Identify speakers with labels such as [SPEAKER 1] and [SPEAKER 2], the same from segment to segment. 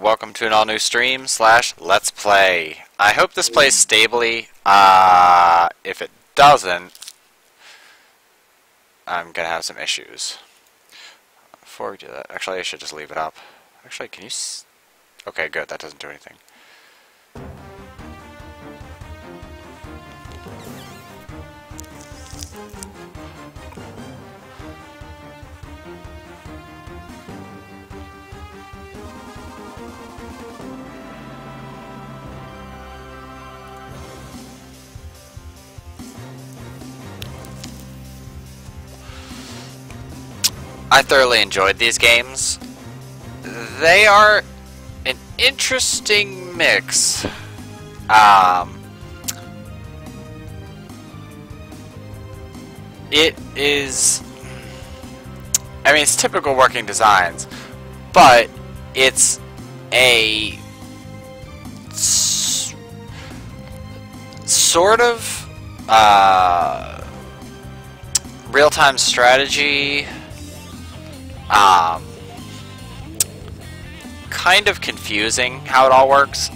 [SPEAKER 1] welcome to an all-new stream / Let's Play. I hope this plays stably. If it doesn't, I'm gonna have some issues. Before we do that, actually I should just leave it up. Actually, can you okay, good, that doesn't do anything. I thoroughly enjoyed these games. They are an interesting mix. It is... I mean, it's typical working designs, but it's a sort of real-time strategy. Kind of confusing how it all works,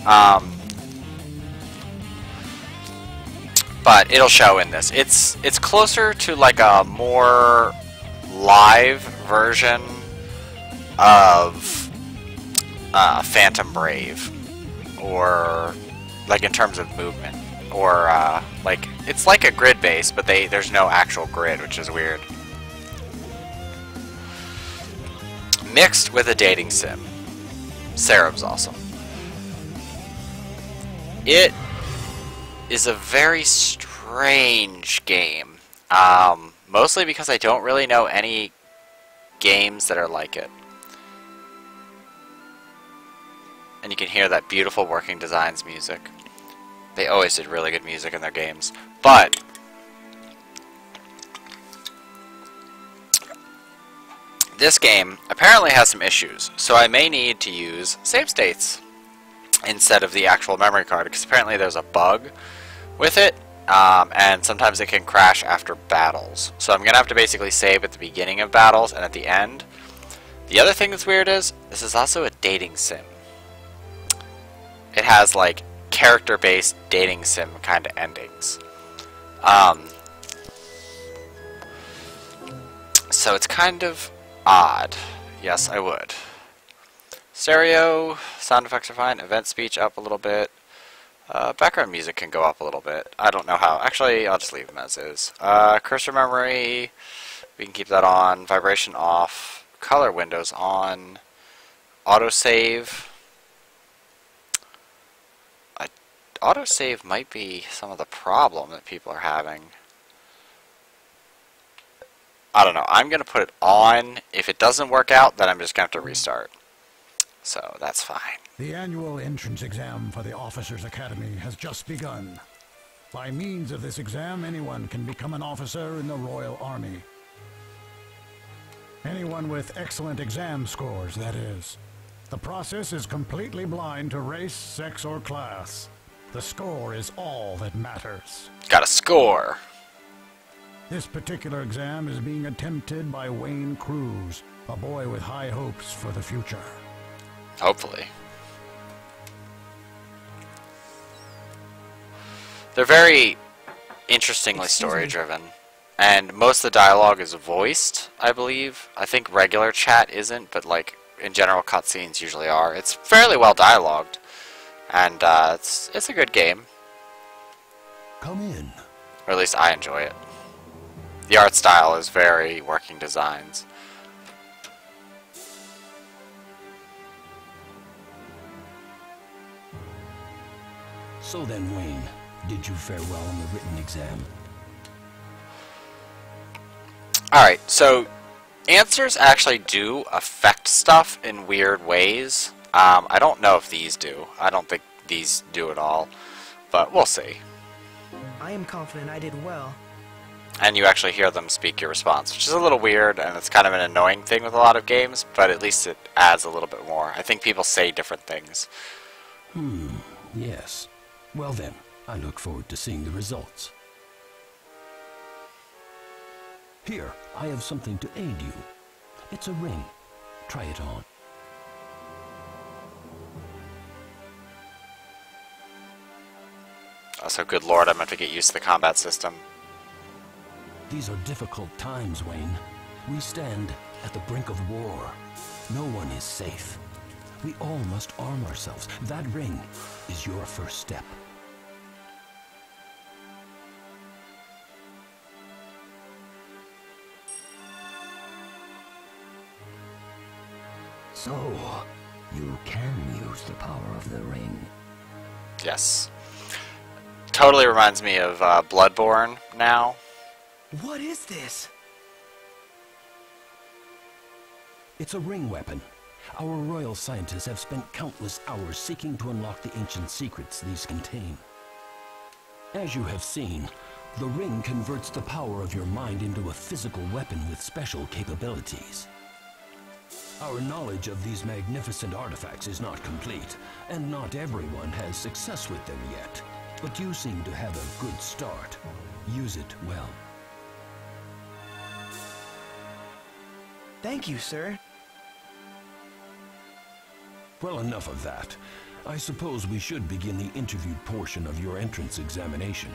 [SPEAKER 1] but it'll show in this. It's closer to like a more live version of Phantom Brave, or like in terms of movement, or like it's like a grid base, but there's no actual grid, which is weird. Mixed with a dating sim. Serum's awesome. It is a very strange game. Mostly because I don't really know any games that are like it. And you can hear that beautiful Working Designs music. They always did really good music in their games. But this game apparently has some issues, so I may need to use save states instead of the actual memory card, because apparently there's a bug with it, and sometimes it can crash after battles. So I'm going to have to basically save at the beginning of battles and at the end. The other thing that's weird is, this is also a dating sim. It has like character-based dating sim kind of endings. So it's kind of odd. Yes, I would. Stereo, sound effects are fine. Event speech up a little bit. Background music can go up a little bit. I don't know how. Actually, I'll just leave them as is. Cursor memory, we can keep that on. Vibration off. Color windows on. Autosave. Autosave might be some of the problem that people are having. I don't know. I'm going to put it on. If it doesn't work out, then I'm just going to have to restart. So that's fine.
[SPEAKER 2] The annual entrance exam for the Officers Academy has just begun. By means of this exam, anyone can become an officer in the Royal Army. Anyone with excellent exam scores, that is. The process is completely blind to race, sex, or class. The score is all that matters.
[SPEAKER 1] Got a score.
[SPEAKER 2] This particular exam is being attempted by Wayne Cruz, a boy with high hopes for the future.
[SPEAKER 1] Hopefully. They're very interestingly story-driven, and most of the dialogue is voiced, I believe. I think regular chat isn't, but like in general cutscenes usually are. It's fairly well dialogued, and it's a good game.
[SPEAKER 2] Come in.
[SPEAKER 1] Or at least I enjoy it. The art style is very Working Designs.
[SPEAKER 3] So then, Wayne, did you fare well on the written exam?
[SPEAKER 1] Alright, so answers actually do affect stuff in weird ways. I don't know if these do. I don't think these do at all, but we'll see.
[SPEAKER 4] I am confident I did well.
[SPEAKER 1] And you actually hear them speak your response, which is a little weird, and it's kind of an annoying thing with a lot of games, but at least it adds a little bit more. I think people say different things.
[SPEAKER 3] Yes. Well then, I look forward to seeing the results. Here, I have something to aid you. It's a ring. Try it on.
[SPEAKER 1] So good lord, I'm going to have to get used to the combat system.
[SPEAKER 3] These are difficult times, Wayne. We stand at the brink of war. No one is safe. We all must arm ourselves. That ring is your first step.
[SPEAKER 5] So, you can use the power of the ring.
[SPEAKER 1] Yes. Totally reminds me of Bloodborne now.
[SPEAKER 4] What is this?
[SPEAKER 3] It's a ring weapon. Our royal scientists have spent countless hours seeking to unlock the ancient secrets these contain. As you have seen, the ring converts the power of your mind into a physical weapon with special capabilities. Our knowledge of these magnificent artifacts is not complete, and not everyone has success with them yet. But you seem to have a good start. Use it well.
[SPEAKER 4] Thank you, sir.
[SPEAKER 3] Well, enough of that. I suppose we should begin the interview portion of your entrance examination.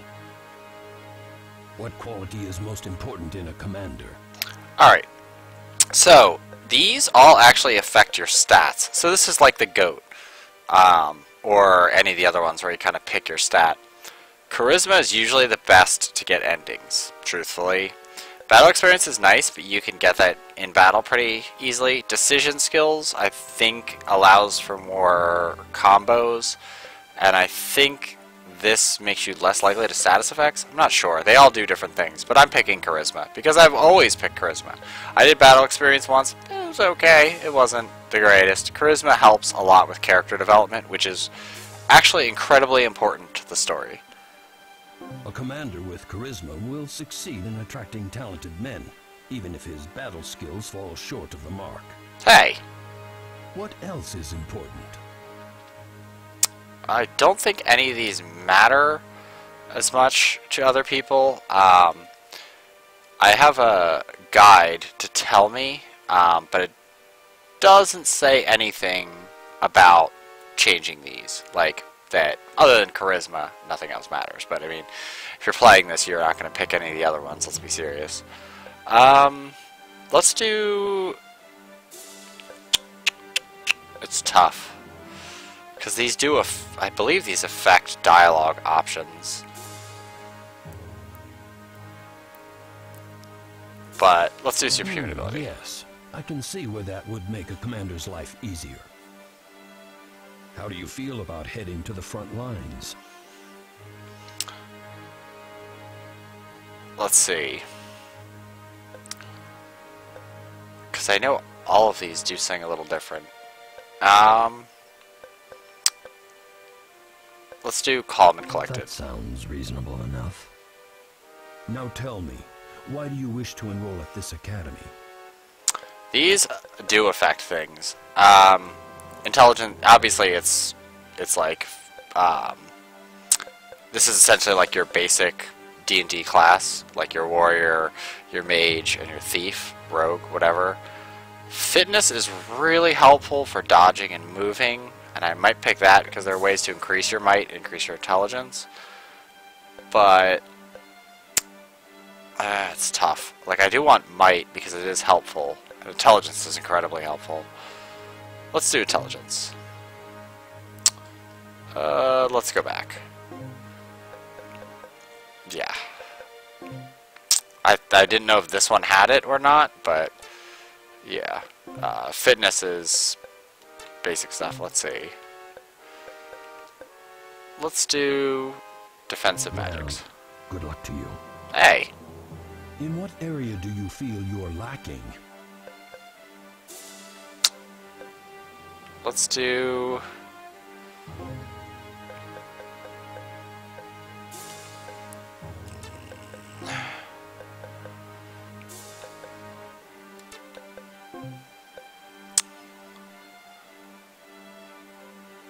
[SPEAKER 3] What quality is most important in a commander?
[SPEAKER 1] Alright. So, these all actually affect your stats. So this is like the GOAT. Or any of the other ones where you kind of pick your stat. Charisma is usually the best to get endings, truthfully. Battle experience is nice, but you can get that in battle pretty easily. Decision skills, I think, allows for more combos. And I think this makes you less likely to status effects. I'm not sure. They all do different things, but I'm picking charisma because I've always picked charisma. I did battle experience once. It was okay. It wasn't the greatest. Charisma helps a lot with character development, which is actually incredibly important to the story.
[SPEAKER 3] A commander with charisma will succeed in attracting talented men, even if his battle skills fall short of the mark.
[SPEAKER 1] Hey!
[SPEAKER 3] What else is important?
[SPEAKER 1] I don't think any of these matter as much to other people. I have a guide to tell me, but it doesn't say anything about changing these. Like, that other than charisma, nothing else matters. But I mean, if you're playing this, you're not going to pick any of the other ones. Let's be serious. Let's do... It's tough. Because these do, I believe these affect dialogue options. But let's do superhuman ability.
[SPEAKER 3] Yes, I can see where that would make a commander's life easier. How do you feel about heading to the front lines?
[SPEAKER 1] Let's see. Because I know all of these do something a little different. Let's do calm and collected.
[SPEAKER 5] That sounds reasonable enough.
[SPEAKER 3] Now tell me, why do you wish to enroll at this academy?
[SPEAKER 1] These do affect things. Intelligent, obviously it's like, this is essentially like your basic D&D class, like your warrior, your mage, and your thief, rogue, whatever. Fitness is really helpful for dodging and moving, and I might pick that because there are ways to increase your might, increase your intelligence. But it's tough. Like, I do want might because it is helpful, and intelligence is incredibly helpful. Let's do intelligence. Let's go back. Yeah. I didn't know if this one had it or not, but yeah. Fitness is basic stuff. Let's see. Let's do defensive magics.
[SPEAKER 3] Good luck to you.
[SPEAKER 1] Hey!
[SPEAKER 3] In what area do you feel you're lacking?
[SPEAKER 1] Let's do...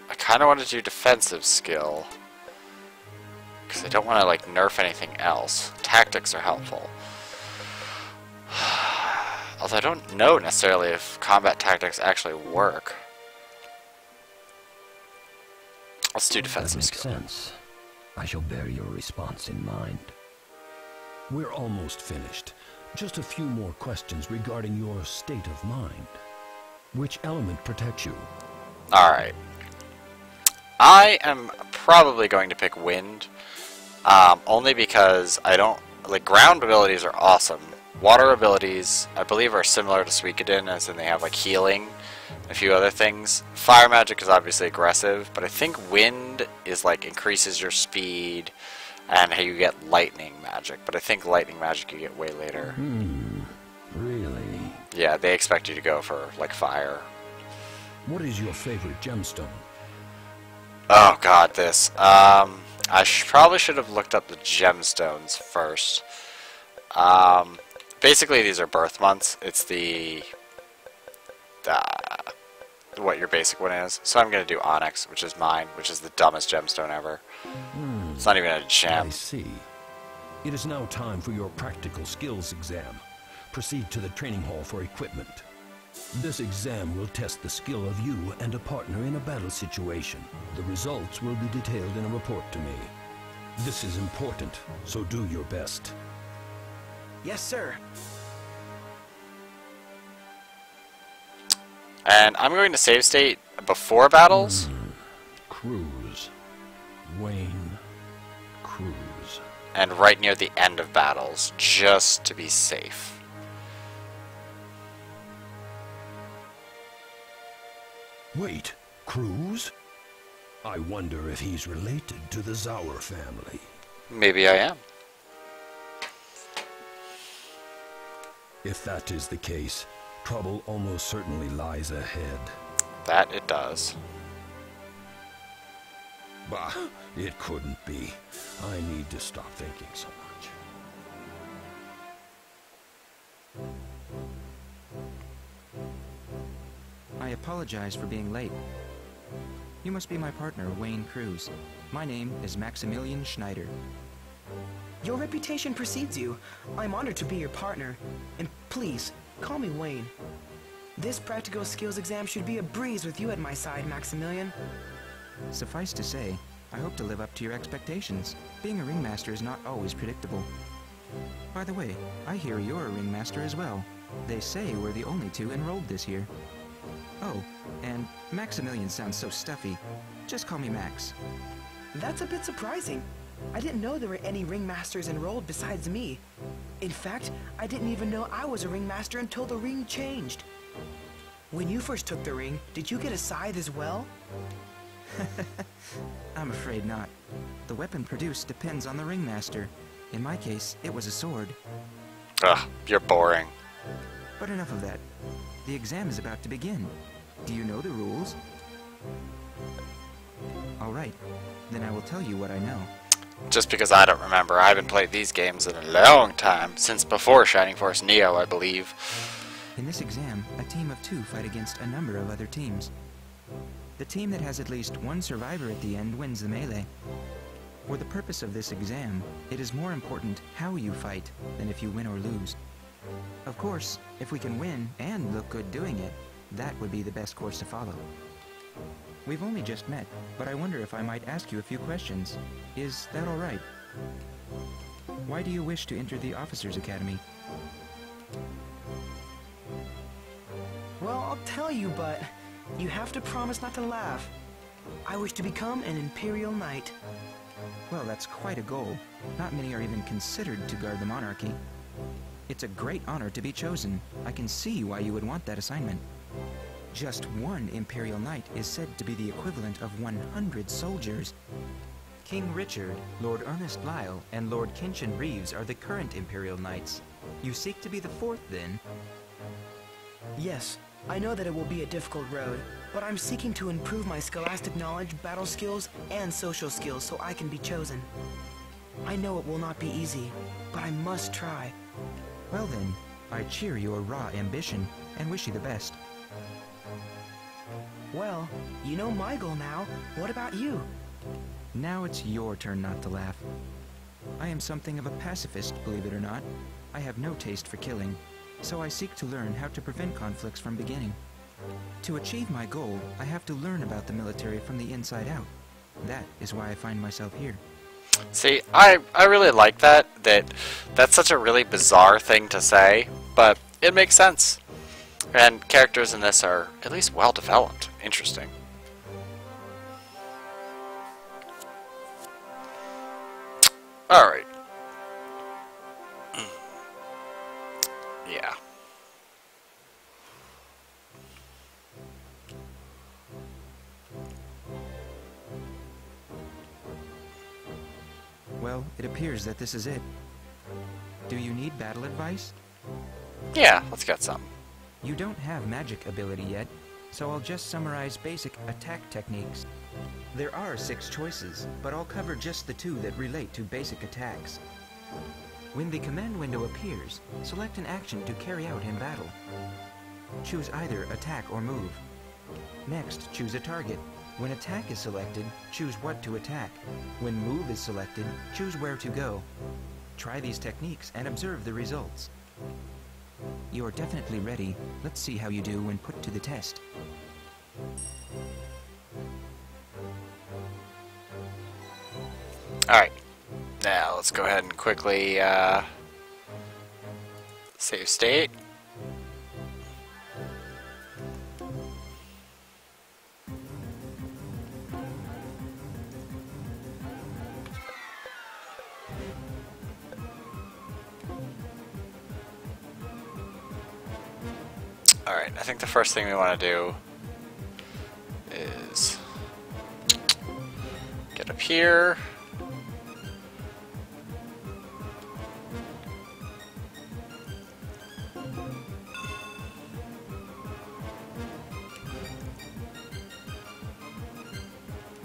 [SPEAKER 1] I kind of want to do defensive skill. Because I don't want to, like, nerf anything else. Tactics are helpful. Although I don't know necessarily if combat tactics actually work. Let's do defensive
[SPEAKER 5] That makes
[SPEAKER 1] skill.
[SPEAKER 5] sense.
[SPEAKER 3] I shall bear your response in mind. We're almost finished. Just a few more questions regarding your state of mind. Which element protects you?
[SPEAKER 1] Alright. I am probably going to pick wind. Only because I don't... Like, ground abilities are awesome. Water abilities, I believe, are similar to Suikoden, as in they have, like, healing and a few other things. Fire magic is obviously aggressive, but I think wind is, like, increases your speed, and you get lightning magic. But I think lightning magic you get way later.
[SPEAKER 3] Really?
[SPEAKER 1] Yeah, they expect you to go for, like, fire.
[SPEAKER 3] What is your favorite gemstone?
[SPEAKER 1] Oh god, this. I probably should have looked up the gemstones first. Basically, these are birth months. It's what your basic one is. So I'm going to do Onyx, which is mine, which is the dumbest gemstone ever. It's not even a gem.
[SPEAKER 3] I see. It is now time for your practical skills exam. Proceed to the training hall for equipment. This exam will test the skill of you and a partner in a battle situation. The results will be detailed in a report to me. This is important, so do your best.
[SPEAKER 4] Yes, sir.
[SPEAKER 1] And I'm going to save state before battles.
[SPEAKER 3] Cruz. Wayne Cruz.
[SPEAKER 1] And right near the end of battles, just to be safe.
[SPEAKER 3] Wait, Cruz? I wonder if he's related to the Zauer family.
[SPEAKER 1] Maybe I am.
[SPEAKER 3] If that is the case, trouble almost certainly lies ahead.
[SPEAKER 1] That it does.
[SPEAKER 3] Bah, it couldn't be. I need to stop thinking so much.
[SPEAKER 6] I apologize for being late. You must be my partner, Wayne Cruz. My name is Maximilian Schneider.
[SPEAKER 4] Your reputation precedes you. I'm honored to be your partner. And please, call me Wayne. This practical skills exam should be a breeze with you at my side, Maximilian.
[SPEAKER 6] Suffice to say, I hope to live up to your expectations. Being a ringmaster is not always predictable. By the way, I hear you're a ringmaster as well. They say we're the only two enrolled this year. Oh, and Maximilian sounds so stuffy. Just call me Max.
[SPEAKER 4] That's a bit surprising. I didn't know there were any ringmasters enrolled besides me. In fact, I didn't even know I was a ringmaster until the ring changed. When you first took the ring, did you get a scythe as well?
[SPEAKER 6] I'm afraid not. The weapon produced depends on the ringmaster. In my case, it was a sword.
[SPEAKER 1] Ugh, you're boring.
[SPEAKER 6] But enough of that. The exam is about to begin. Do you know the rules? All right, then I will tell you what I know.
[SPEAKER 1] Just because I don't remember. I haven't played these games in a long time. Since before Shining Force Neo, I believe.
[SPEAKER 6] In this exam, a team of two fight against a number of other teams. The team that has at least one survivor at the end wins the melee. For the purpose of this exam, it is more important how you fight than if you win or lose. Of course, if we can win and look good doing it, that would be the best course to follow. We've only just met, but I wonder if I might ask you a few questions. Is that all right? Why do you wish to enter the Officers' Academy?
[SPEAKER 4] Well, I'll tell you, but you have to promise not to laugh. I wish to become an Imperial Knight.
[SPEAKER 6] Well, that's quite a goal. Not many are even considered to guard the monarchy. It's a great honor to be chosen. I can see why you would want that assignment. Just one Imperial Knight is said to be the equivalent of 100 soldiers. King Richard, Lord Ernest Lyle, and Lord Kinchin Reeves are the current Imperial Knights. You seek to be the fourth, then?
[SPEAKER 4] Yes, I know that it will be a difficult road, but I'm seeking to improve my scholastic knowledge, battle skills, and social skills so I can be chosen. I know it will not be easy, but I must try.
[SPEAKER 6] Well then, I cheer your raw ambition and wish you the best.
[SPEAKER 4] Well, you know my goal now. What about you?
[SPEAKER 6] Now it's your turn not to laugh. I am something of a pacifist, believe it or not. I have no taste for killing, so I seek to learn how to prevent conflicts from beginning. To achieve my goal, I have to learn about the military from the inside out. That is why I find myself here.
[SPEAKER 1] See, I really like that's such a really bizarre thing to say, but it makes sense. And characters in this are at least well developed. Interesting. Alright. Yeah.
[SPEAKER 6] Well, it appears that this is it. Do you need battle advice?
[SPEAKER 1] Yeah, let's get some.
[SPEAKER 6] You don't have magic ability yet, so I'll just summarize basic attack techniques. There are 6 choices, but I'll cover just the 2 that relate to basic attacks. When the command window appears, select an action to carry out in battle. Choose either attack or move. Next, choose a target. When attack is selected, choose what to attack. When move is selected, choose where to go. Try these techniques and observe the results. You're definitely ready. Let's see how you do when put to the test.
[SPEAKER 1] Alright. Now, let's go ahead and quickly save state. Alright, I think the first thing we want to do is get up here.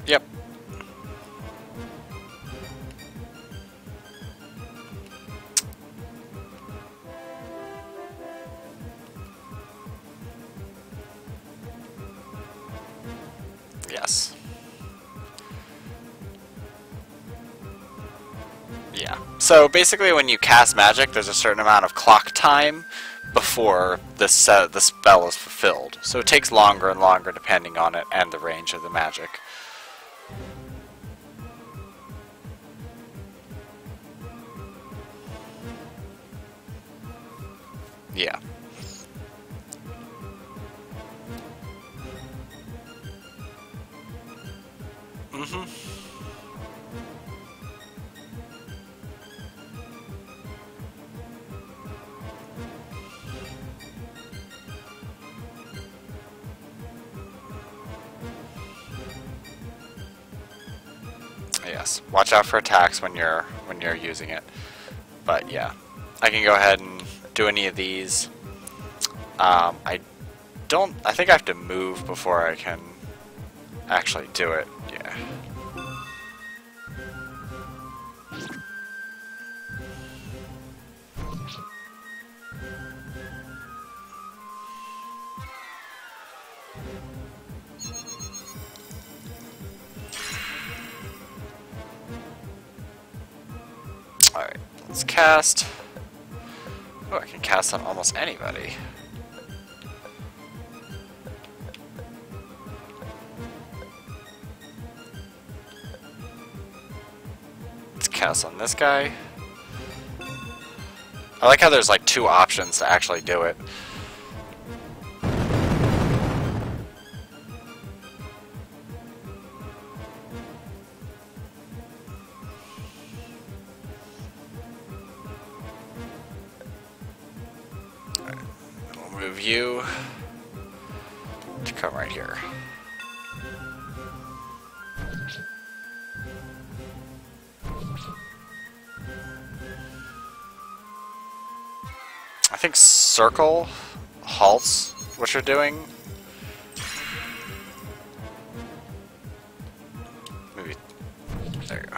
[SPEAKER 1] Yep. Yes. Yeah. So basically when you cast magic, there's a certain amount of clock time before the spell is fulfilled. So it takes longer and longer depending on it and the range of the magic. Yeah. Mm-hmm. Yes. Watch out for attacks when you're using it. But yeah, I can go ahead and do any of these. I think I have to move before I can actually do it. Yeah. Alright, let's cast. Oh, I can cast on almost anybody. Let's cast on this guy. I like how there's like 2 options to actually do it. Move you to come right here. I think circle halts what you're doing. Maybe there you go.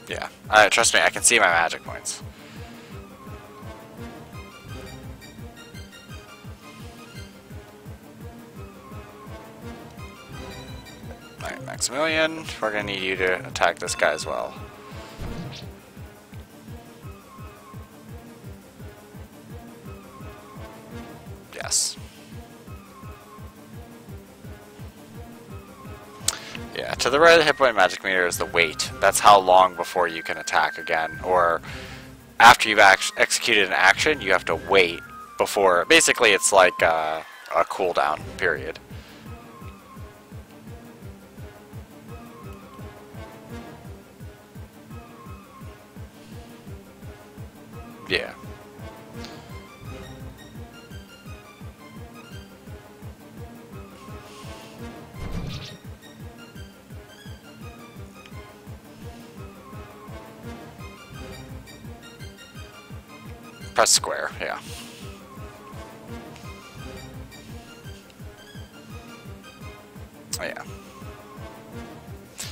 [SPEAKER 1] Yeah, trust me, I can see my magic points. Alright, Maximilian, we're gonna need you to attack this guy as well. Yes. Yeah, to the right of the hit point magic meter is the wait. That's how long before you can attack again. Or after you've executed an action, you have to wait before... Basically, it's like a cooldown period. Yeah. Press square, yeah. Oh, yeah.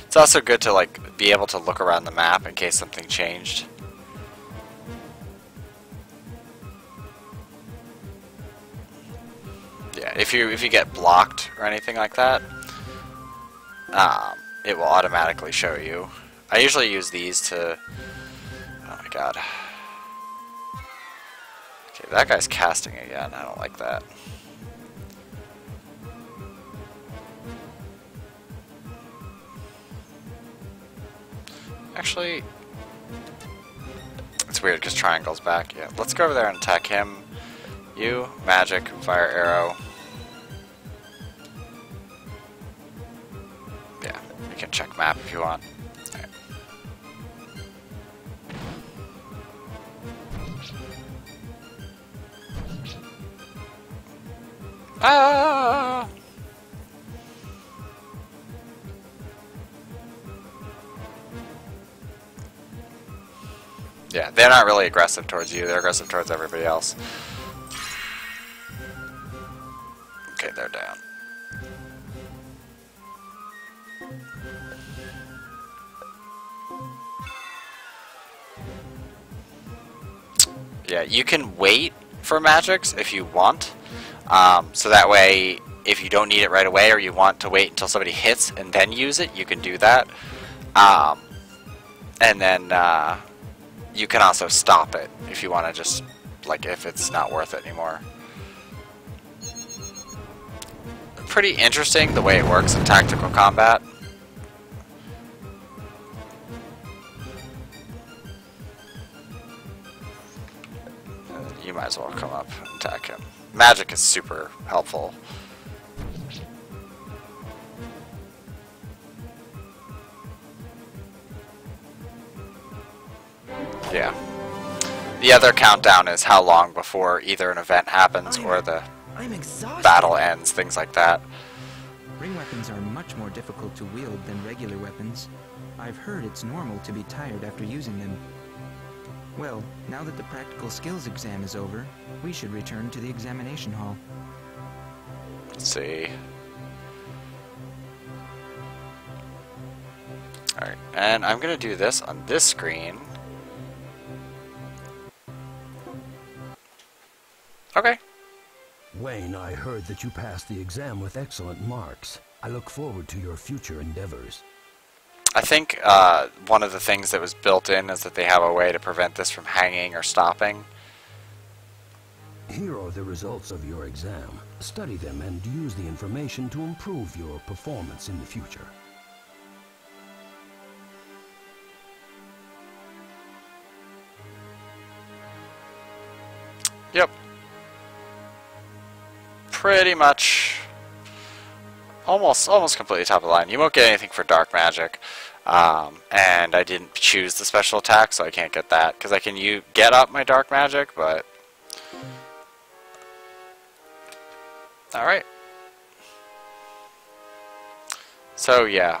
[SPEAKER 1] It's also good to like be able to look around the map in case something changed. Yeah, if you get blocked or anything like that, it will automatically show you. I usually use these to... Oh my god. Okay, that guy's casting again. I don't like that. Actually, it's weird because triangle's back. Yeah, let's go over there and attack him. You, magic, fire arrow. Yeah, you can check map if you want. Right. Ah! Yeah, they're not really aggressive towards you, they're aggressive towards everybody else. Okay, they're down. Yeah, you can wait for magics if you want. So that way, if you don't need it right away or you want to wait until somebody hits and then use it, you can do that. And then you can also stop it if you want to just, like, if it's not worth it anymore. Pretty interesting the way it works in tactical combat. You might as well come up and attack him. Magic is super helpful. Yeah. The other countdown is how long before either an event happens or the battle ends, things like that.
[SPEAKER 6] Ring weapons are much more difficult to wield than regular weapons. I've heard it's normal to be tired after using them. Well, now that the practical skills exam is over, we should return to the examination hall.
[SPEAKER 1] Let's see. Alright, and I'm gonna do this on this screen. Okay.
[SPEAKER 3] Wayne, I heard that you passed the exam with excellent marks. I look forward to your future endeavors.
[SPEAKER 1] I think one of the things that was built in is that they have a way to prevent this from hanging or stopping.
[SPEAKER 3] Here are the results of your exam. Study them and use the information to improve your performance in the future.
[SPEAKER 1] Yep. Pretty much almost completely top of the line. You won't get anything for dark magic. And I didn't choose the special attack, so I can't get that. Because I can get up my dark magic, but... Alright. So, yeah.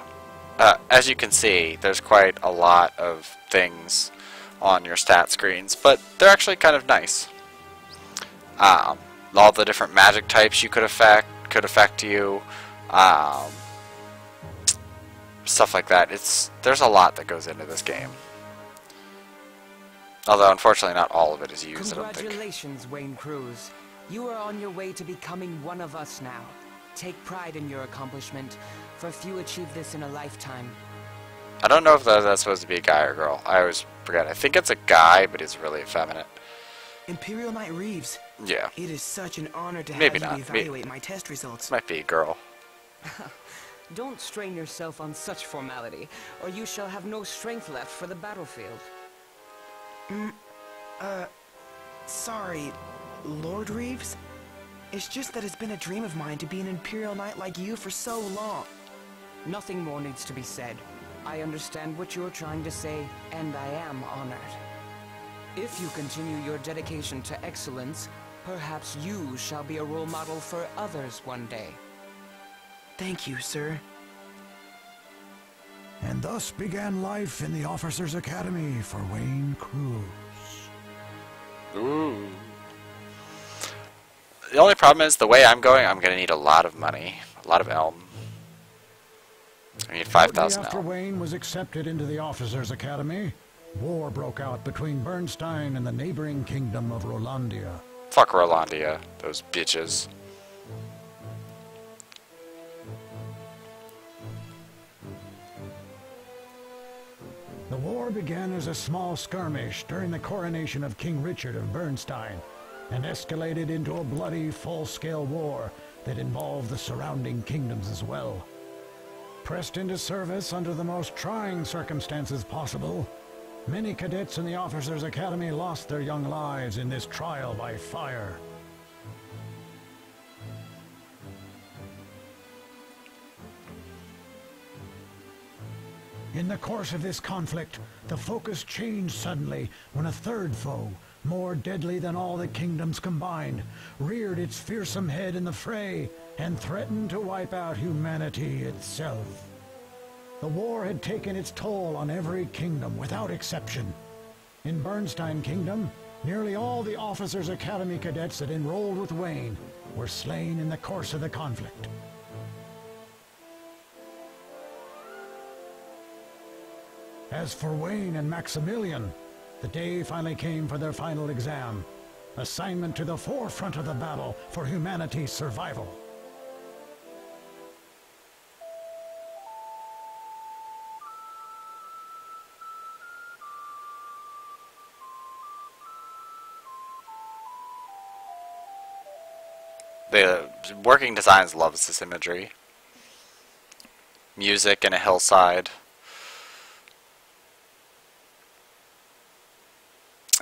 [SPEAKER 1] As you can see, there's quite a lot of things on your stat screens, but they're actually kind of nice. All the different magic types you could affect you. Stuff like that. There's a lot that goes into this game. Although, unfortunately, not all of it is used, I don't think.
[SPEAKER 7] Congratulations, Wayne Cruz. You are on your way to becoming one of us now. Take pride in your accomplishment, for few achieve this in a lifetime.
[SPEAKER 1] I don't know if that's supposed to be a guy or girl. I always forget. I think it's a guy, but it's really effeminate.
[SPEAKER 4] Imperial Knight Reeves.
[SPEAKER 1] Yeah.
[SPEAKER 4] It is such an honor to
[SPEAKER 1] Maybe
[SPEAKER 4] have you
[SPEAKER 1] not.
[SPEAKER 4] evaluate my test results.
[SPEAKER 1] Might be a girl.
[SPEAKER 7] Don't strain yourself on such formality, or you shall have no strength left for the battlefield.
[SPEAKER 4] Sorry, Lord Reeves? It's just that it's been a dream of mine to be an Imperial Knight like you for so long.
[SPEAKER 7] Nothing more needs to be said. I understand what you're trying to say, and I am honored. If you continue your dedication to excellence, perhaps you shall be a role model for others one day.
[SPEAKER 4] Thank you, sir.
[SPEAKER 2] And thus began life in the Officers' Academy for Wayne Cruz.
[SPEAKER 1] Ooh. The only problem is the way I'm going to need a lot of money. A lot of elm. I need 5,000
[SPEAKER 2] Shortly after
[SPEAKER 1] elm.
[SPEAKER 2] Wayne was accepted into the Officers' Academy, war broke out between Bernstein and the neighboring kingdom of Rolandia.
[SPEAKER 1] Fuck Rolandia. Those bitches.
[SPEAKER 2] The war began as a small skirmish during the coronation of King Richard of Bernstein, and escalated into a bloody, full-scale war that involved the surrounding kingdoms as well. Pressed into service under the most trying circumstances possible, many cadets in the Officers' Academy lost their young lives in this trial by fire. In the course of this conflict, the focus changed suddenly when a third foe, more deadly than all the kingdoms combined, reared its fearsome head in the fray and threatened to wipe out humanity itself. The war had taken its toll on every kingdom without exception. In Bernstein Kingdom, nearly all the Officers' Academy cadets that enrolled with Wayne were slain in the course of the conflict. As for Wayne and Maximilian, the day finally came for their final exam. Assignment to the forefront of the battle for humanity's survival.
[SPEAKER 1] The working designs loves this imagery. Music in a hillside.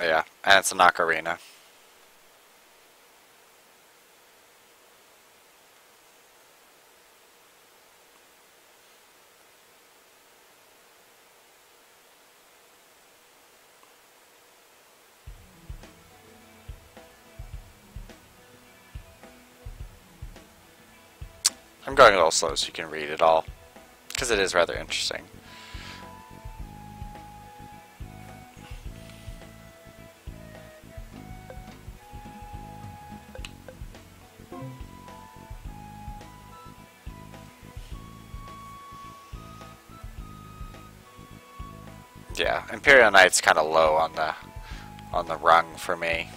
[SPEAKER 1] Yeah, and it's a knock arena. I'm going a little slow so you can read it all, because it is rather interesting. Yeah, Imperial Knight's kind of low on the rung for me.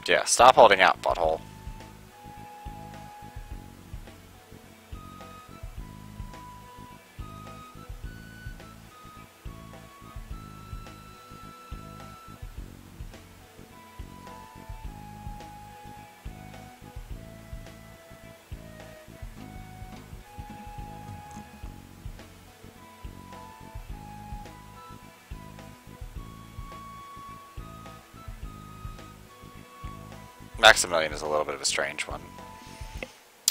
[SPEAKER 1] Yeah, stop holding out, butthole. Maximilian is a little bit of a strange one.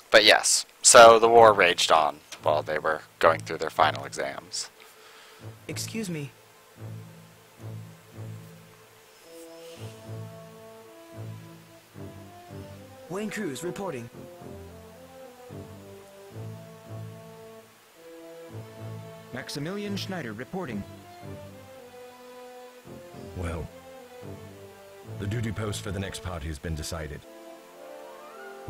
[SPEAKER 1] But yes, so the war raged on while they were going through their final exams.
[SPEAKER 4] Excuse me. Wayne Cruz reporting.
[SPEAKER 6] Maximilian Schneider reporting.
[SPEAKER 3] Well, the duty post for the next party has been decided.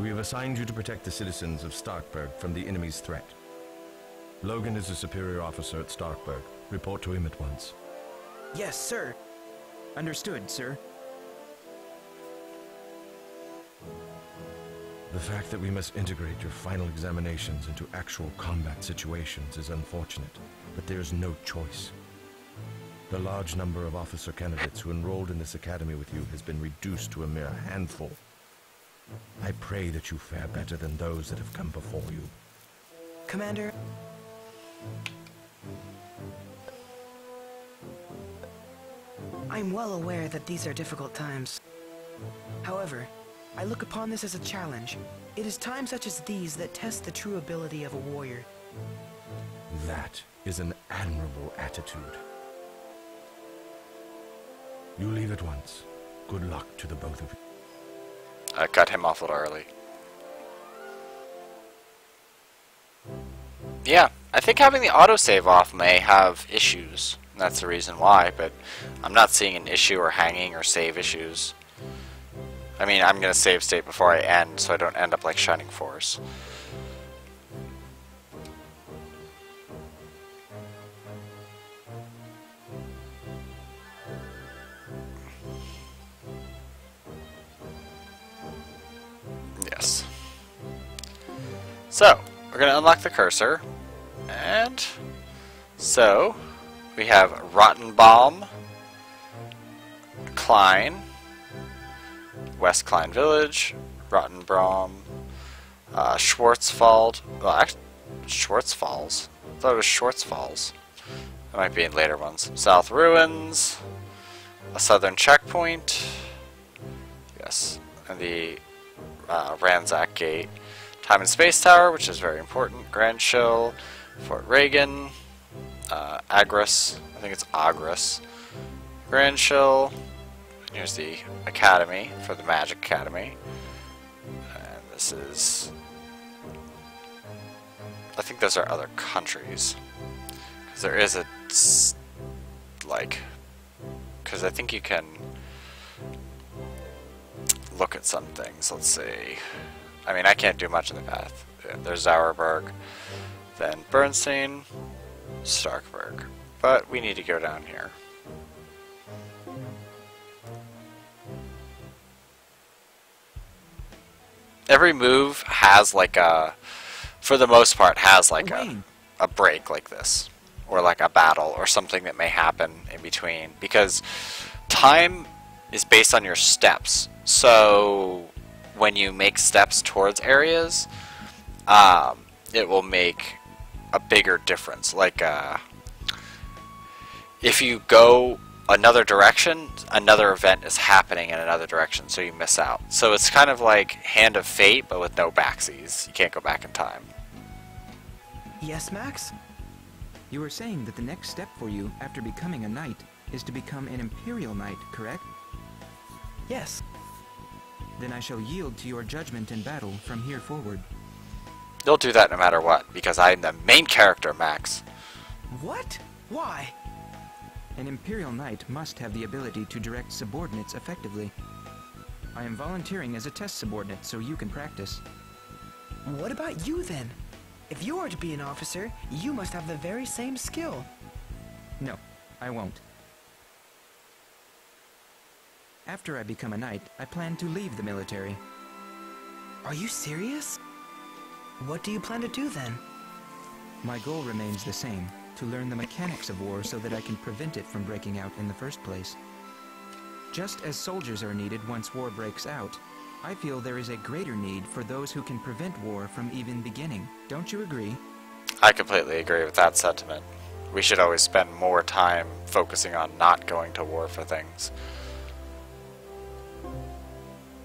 [SPEAKER 3] We have assigned you to protect the citizens of Starkburg from the enemy's threat. Logan is a superior officer at Starkburg. Report to him at once.
[SPEAKER 4] Yes, sir.
[SPEAKER 6] Understood, sir.
[SPEAKER 8] The fact that we must integrate your final examinations into actual combat situations is unfortunate, but there is no choice. The large number of officer candidates who enrolled in this academy with you has been reduced to a mere handful. I pray that you fare better than those that have come before you.
[SPEAKER 4] Commander... I'm well aware that these are difficult times. However, I look upon this as a challenge. It is times such as these that test the true ability of a warrior.
[SPEAKER 8] That is an admirable attitude. You leave at once. Good luck to the both of you.
[SPEAKER 1] I cut him off a little early. Yeah, I think having the autosave off may have issues. That's the reason why, but I'm not seeing an issue or hanging or save issues. I mean, I'm going to save state before I end, so I don't end up like Shining Force. Yes. So, we're going to unlock the cursor, and so we have Rottenbaum, Klein, West Klein Village, Rottenbaum, Schwarzwald. Well, actually, Schwarzfalls. I thought it was Schwarzfalls. That might be in later ones. South Ruins, a southern checkpoint. Yes, and the Ransack Gate, Time and Space Tower, which is very important. Grand Shill, Fort Reagan, Agris. I think it's Agris. Grand Shill. Here's the Academy for the Magic Academy. And this is... I think those are other countries. Because there is a... like... Because I think you can look at some things. Let's see. I mean, I can't do much in the path. There's Zauerberg. Then Bernstein. Starkberg. But we need to go down here. Every move has like a, for the most part, has like a break like this. Or like a battle or something that may happen in between. Because time is based on your steps. So when you make steps towards areas, it will make a bigger difference. Like if you go another direction, another event is happening in another direction, so you miss out. So it's kind of like Hand of Fate, but with no backsies. You can't go back in time.
[SPEAKER 4] Yes, Max?
[SPEAKER 6] You were saying that the next step for you after becoming a knight is to become an Imperial Knight, correct?
[SPEAKER 4] Yes.
[SPEAKER 6] Then I shall yield to your judgment in battle from here forward.
[SPEAKER 1] You'll do that no matter what, because I'm the main character, Max.
[SPEAKER 4] What? Why?
[SPEAKER 6] An Imperial Knight must have the ability to direct subordinates effectively. I am volunteering as a test subordinate so you can practice.
[SPEAKER 4] What about you then? If you are to be an officer, you must have the very same skill.
[SPEAKER 6] No, I won't. After I become a knight, I plan to leave the military.
[SPEAKER 4] Are you serious? What do you plan to do then?
[SPEAKER 6] My goal remains the same, to learn the mechanics of war so that I can prevent it from breaking out in the first place. Just as soldiers are needed once war breaks out, I feel there is a greater need for those who can prevent war from even beginning. Don't you agree?
[SPEAKER 1] I completely agree with that sentiment. We should always spend more time focusing on not going to war for things.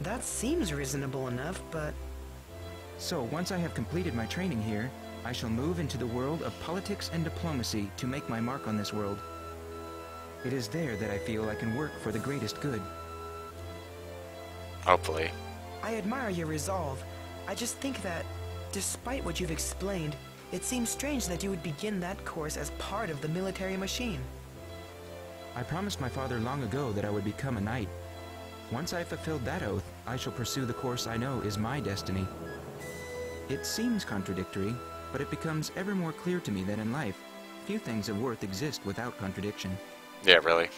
[SPEAKER 4] That seems reasonable enough, but...
[SPEAKER 6] So, once I have completed my training here, I shall move into the world of politics and diplomacy to make my mark on this world. It is there that I feel I can work for the greatest good.
[SPEAKER 1] Hopefully.
[SPEAKER 4] I admire your resolve. I just think that, despite what you've explained, it seems strange that you would begin that course as part of the military machine.
[SPEAKER 6] I promised my father long ago that I would become a knight. Once I have fulfilled that oath, I shall pursue the course I know is my destiny. It seems contradictory, but it becomes ever more clear to me that in life, few things of worth exist without contradiction.
[SPEAKER 1] Yeah, really.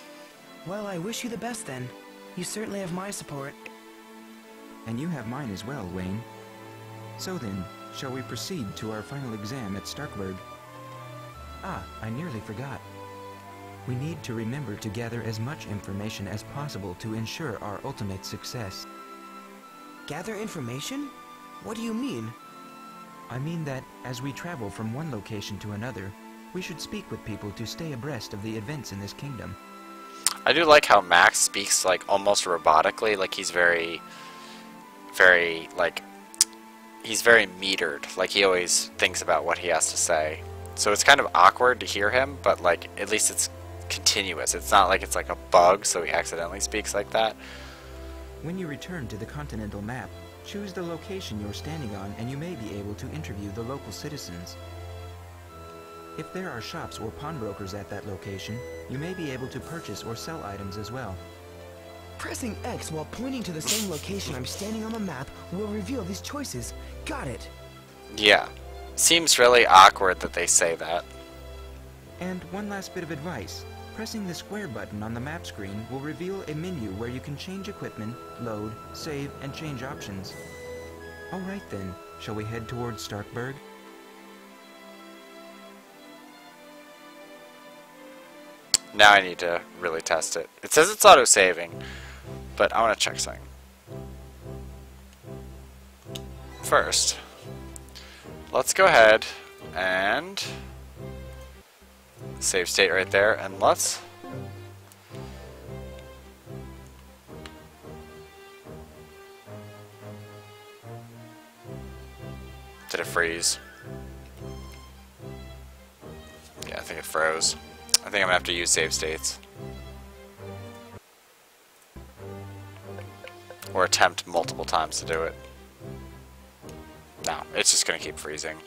[SPEAKER 4] Well, I wish you the best then. You certainly have my support.
[SPEAKER 6] And you have mine as well, Wayne. So then, shall we proceed to our final exam at Starkburg? Ah, I nearly forgot. We need to remember to gather as much information as possible to ensure our ultimate success.
[SPEAKER 4] Gather information? What do you mean?
[SPEAKER 6] I mean that, as we travel from one location to another, we should speak with people to stay abreast of the events in this kingdom.
[SPEAKER 1] I do like how Max speaks like almost robotically, like he's very like he's very metered, like he always thinks about what he has to say. So it's kind of awkward to hear him, but like at least it's continuous. It's not like it's like a bug, so he accidentally speaks like that.
[SPEAKER 6] When you return to the continental map, choose the location you're standing on and you may be able to interview the local citizens. If there are shops or pawnbrokers at that location, you may be able to purchase or sell items as well.
[SPEAKER 4] Pressing X while pointing to the same location I'm standing on the map will reveal these choices. Got it.
[SPEAKER 1] Yeah. Seems really awkward that they say that.
[SPEAKER 6] And one last bit of advice. Pressing the square button on the map screen will reveal a menu where you can change equipment, load, save, and change options. Alright then, shall we head towards Starkburg?
[SPEAKER 1] Now I need to really test it. It says it's auto-saving, but I want to check something. First, let's go ahead and save state right there, and let's did it freeze? Yeah, I think it froze. I think I'm gonna have to use save states. Or attempt multiple times to do it. No, it's just gonna keep freezing.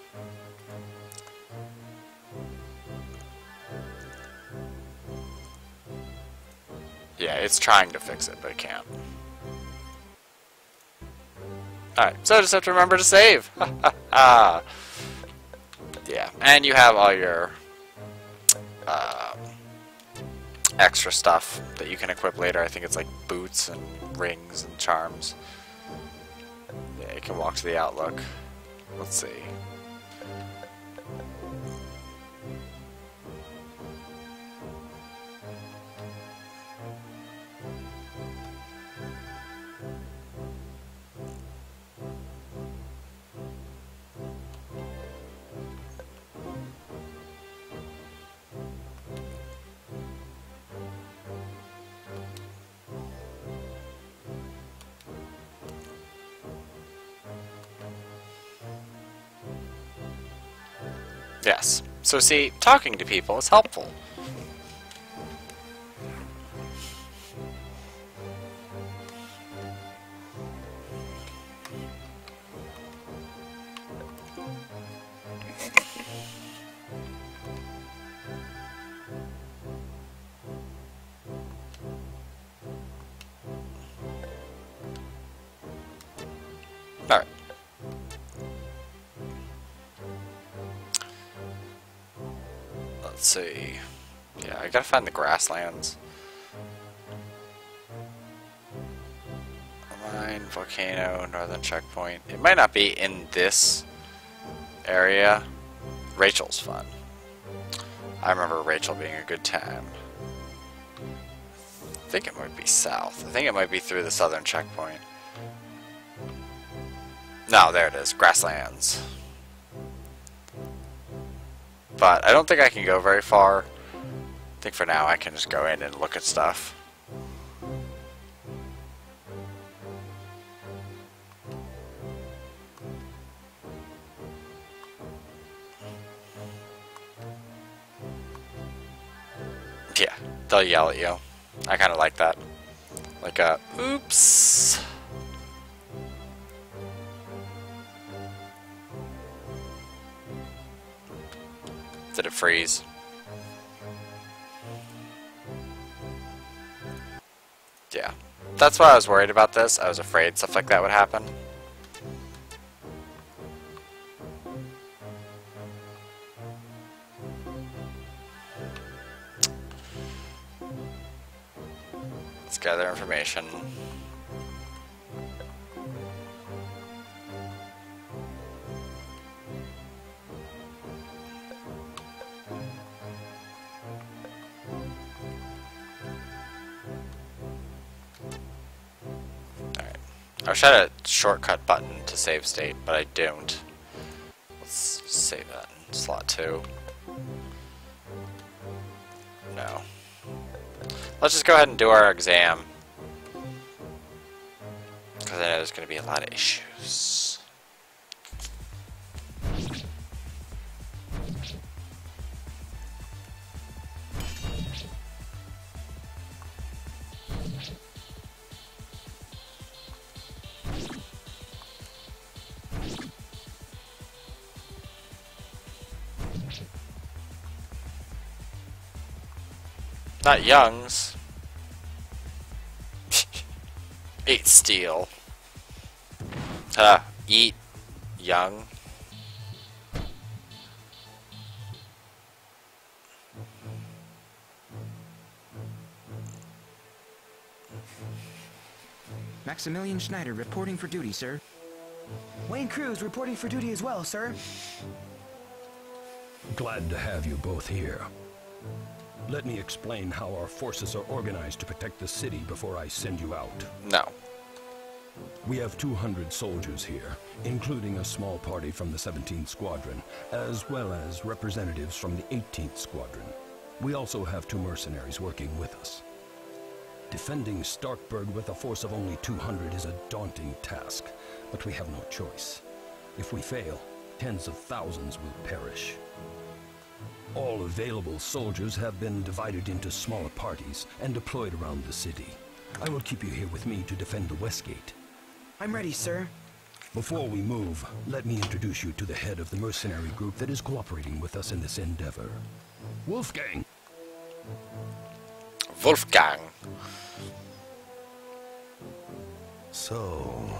[SPEAKER 1] Yeah, it's trying to fix it, but it can't. Alright, so I just have to remember to save. Yeah, and you have all your extra stuff that you can equip later. I think it's like boots and rings and charms. Yeah, you can walk to the Outlook. Let's see. Yes. So see, talking to people is helpful. Alright. Let's see. Yeah, I gotta find the grasslands. Mine, volcano, northern checkpoint. It might not be in this area. Rachel's fun. I remember Rachel being a good time. I think it might be south. I think it might be through the southern checkpoint. No, there it is. Grasslands. But I don't think I can go very far. I think for now I can just go in and look at stuff. Yeah, they'll yell at you. I kind of like that. Like a, oops. Did it freeze? Yeah. That's why I was worried about this. I was afraid stuff like that would happen. Let's gather information. Alright. I wish I had a shortcut button to save state, but I don't. Let's save that in slot 2. No. Let's just go ahead and do our exam. Because I know there's going to be a lot of issues. Not Young's. 8 steel. Eat Young.
[SPEAKER 6] Maximilian Schneider reporting for duty, sir.
[SPEAKER 4] Wayne Cruz reporting for duty as well, sir.
[SPEAKER 3] Glad to have you both here. Let me explain how our forces are organized to protect the city before I send you out.
[SPEAKER 1] No.
[SPEAKER 3] We have 200 soldiers here, including a small party from the 17th Squadron, as well as representatives from the 18th Squadron. We also have 2 mercenaries working with us. Defending Starkburg with a force of only 200 is a daunting task, but we have no choice. If we fail, tens of thousands will perish. All available soldiers have been divided into smaller parties and deployed around the city. I will keep you here with me to defend the West Gate.
[SPEAKER 4] I'm ready, sir.
[SPEAKER 3] Before we move, let me introduce you to the head of the mercenary group that is cooperating with us in this endeavor. Wolfgang!
[SPEAKER 1] Wolfgang.
[SPEAKER 8] So,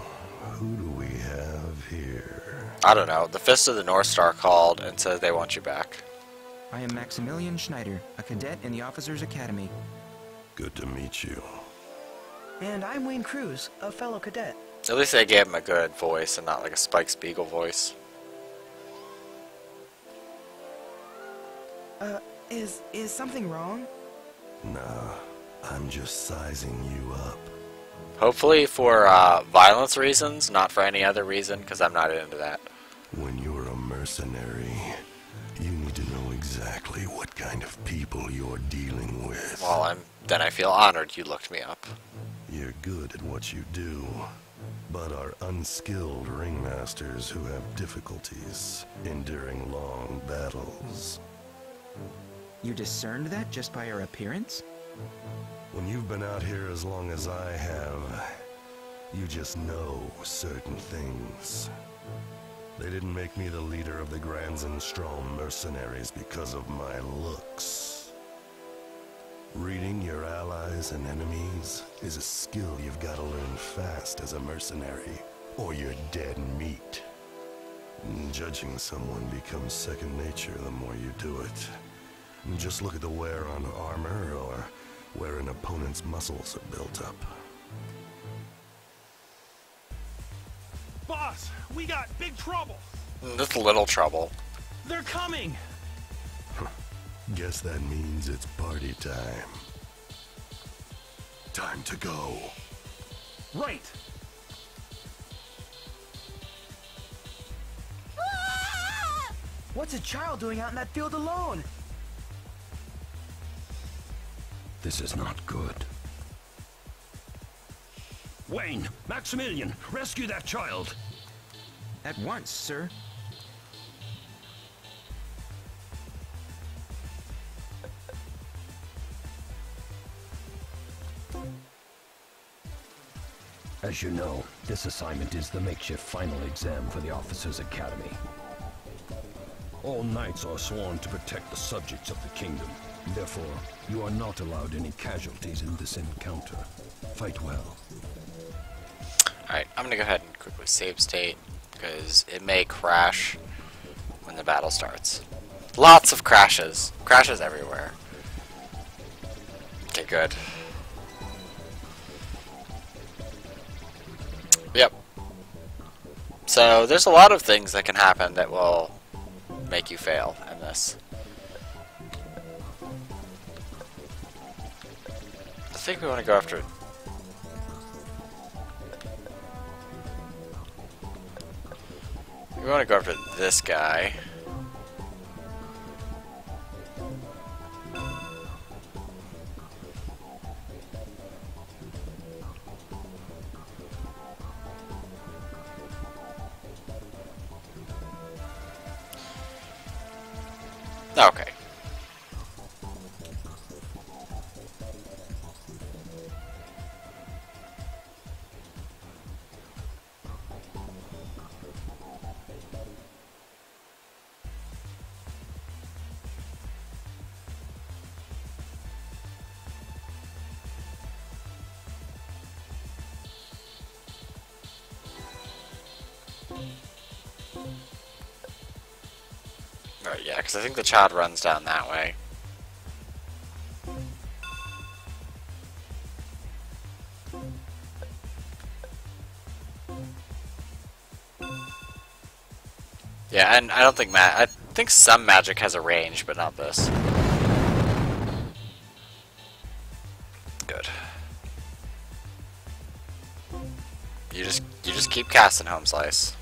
[SPEAKER 8] who do we have here?
[SPEAKER 1] I don't know. The Fist of the North Star called and said they want you back.
[SPEAKER 6] I am Maximilian Schneider, a cadet in the Officers Academy.
[SPEAKER 8] Good to meet you.
[SPEAKER 4] And I'm Wayne Cruz, a fellow cadet.
[SPEAKER 1] At least they gave him a good voice and not like a Spike Spiegel voice.
[SPEAKER 4] Is something wrong?
[SPEAKER 8] Nah, I'm just sizing you up.
[SPEAKER 1] Hopefully for violence reasons, not for any other reason, because I'm not into that.
[SPEAKER 8] When you're a mercenary, you need to know exactly what kind of people you're dealing with.
[SPEAKER 1] Well, then I feel honored you looked me up.
[SPEAKER 8] You're good at what you do, but are unskilled ringmasters who have difficulties enduring long battles.
[SPEAKER 6] You discerned that just by our appearance?
[SPEAKER 8] When you've been out here as long as I have, you just know certain things. They didn't make me the leader of the Growlanser mercenaries because of my looks. Reading your allies and enemies is a skill you've got to learn fast as a mercenary, or you're dead meat. Judging someone becomes second nature the more you do it. Just look at the wear on armor or where an opponent's muscles are built up.
[SPEAKER 9] Boss, we got big trouble.
[SPEAKER 1] Just a little trouble.
[SPEAKER 9] They're coming.
[SPEAKER 8] Guess that means it's party time. Time to go.
[SPEAKER 9] Right.
[SPEAKER 4] What's a child doing out in that field alone?
[SPEAKER 3] This is not good. Wayne, Maximilian, rescue that child!
[SPEAKER 6] At once, sir.
[SPEAKER 3] As you know, this assignment is the makeshift final exam for the Officers Academy. All knights are sworn to protect the subjects of the kingdom. Therefore, you are not allowed any casualties in this encounter. Fight well.
[SPEAKER 1] Alright, I'm gonna go ahead and quickly save state, because it may crash when the battle starts. Lots of crashes. Crashes everywhere. Okay, good. Yep. So there's a lot of things that can happen that will make you fail in this. I think we want to go after... We want to go after this guy. Okay. Alright, yeah, because I think the child runs down that way. Yeah, and I don't think I think some magic has a range, but not this. Good. You just keep casting Home Slice.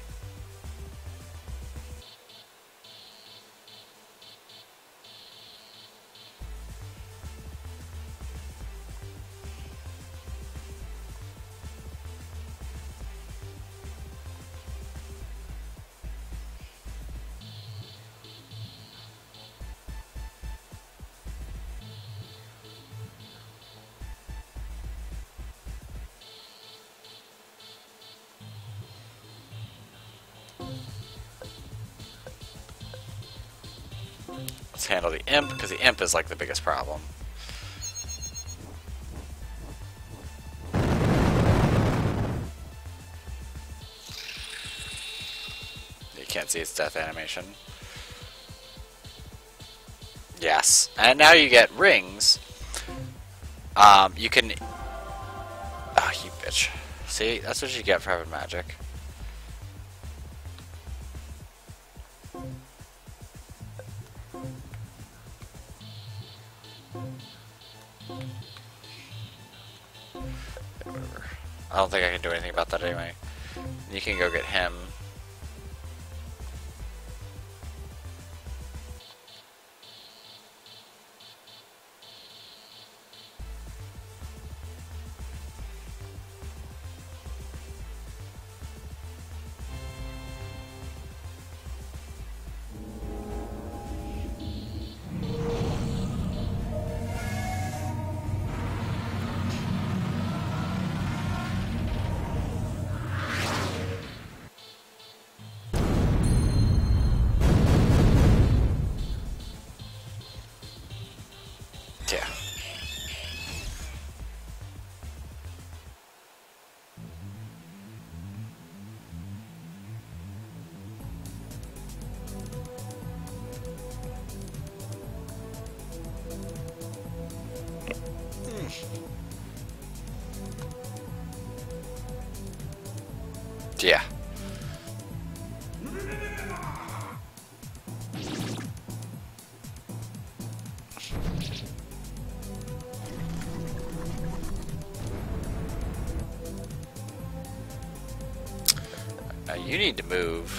[SPEAKER 1] Let's handle the imp, because the imp is like the biggest problem. You can't see its death animation. Yes, and now you get rings. You can... Oh, you bitch. See, that's what you get for having magic. Whatever. I don't think I can do anything about that anyway. You can go get him. Yeah. Yeah. Now you need to move.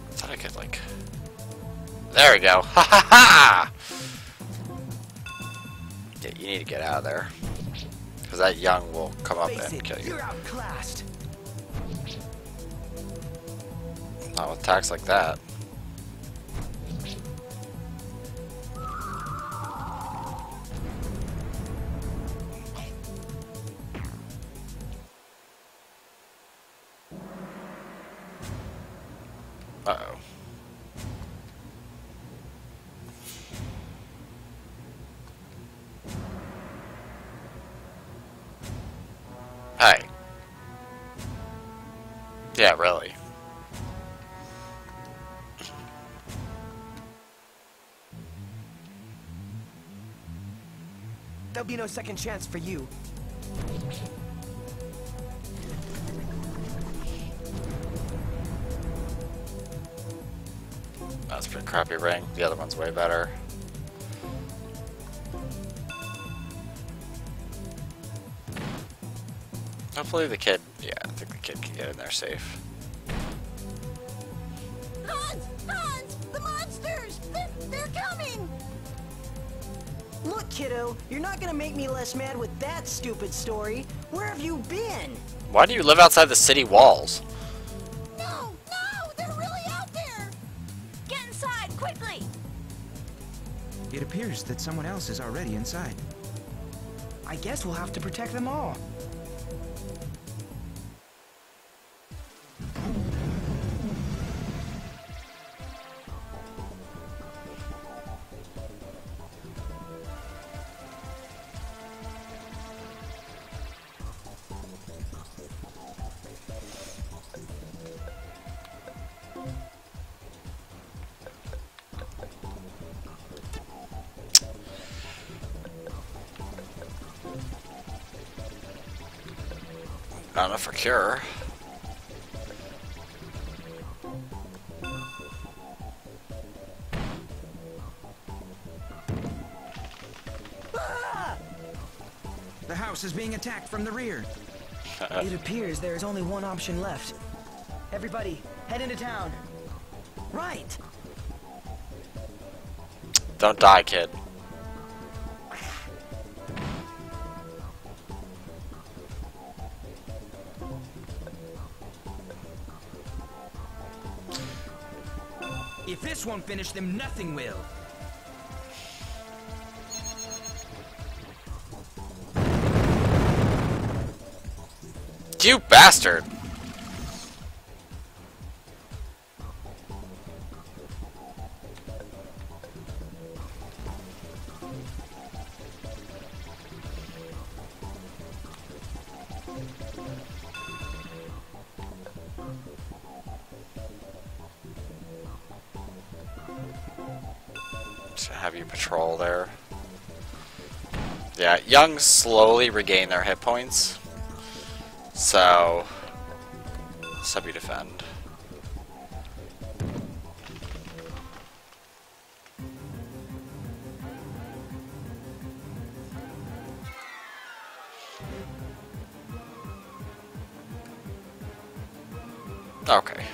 [SPEAKER 1] I thought I could like... There we go. Ha ha ha! Yeah, you need to get out of there. Because that young will come up and kill you.
[SPEAKER 4] You're outclassed.
[SPEAKER 1] Not with attacks like that. Uh-oh. Hey. Yeah, really.
[SPEAKER 4] There'll be no second chance for you.
[SPEAKER 1] That's a pretty crappy ring. The other one's way better. Hopefully the kid, yeah, I think the kid can get in there safe.
[SPEAKER 10] Hans! Hans! The monsters! They're coming!
[SPEAKER 4] Look, kiddo, you're not gonna make me less mad with that stupid story. Where have you been?
[SPEAKER 1] Why do you live outside the city walls?
[SPEAKER 10] No! No! They're really out there! Get inside, quickly!
[SPEAKER 6] It appears that someone else is already inside.
[SPEAKER 4] I guess we'll have to protect them all.
[SPEAKER 1] Not enough for cure.
[SPEAKER 6] The house is being attacked from the rear.
[SPEAKER 4] It appears there is only one option left. Everybody, head into town. Right!
[SPEAKER 1] Don't die, kid.
[SPEAKER 6] If this won't finish them, nothing will.
[SPEAKER 1] You bastard! Just have you patrol there. Yeah, young slowly regain their hit points. So, sub you defend. Okay.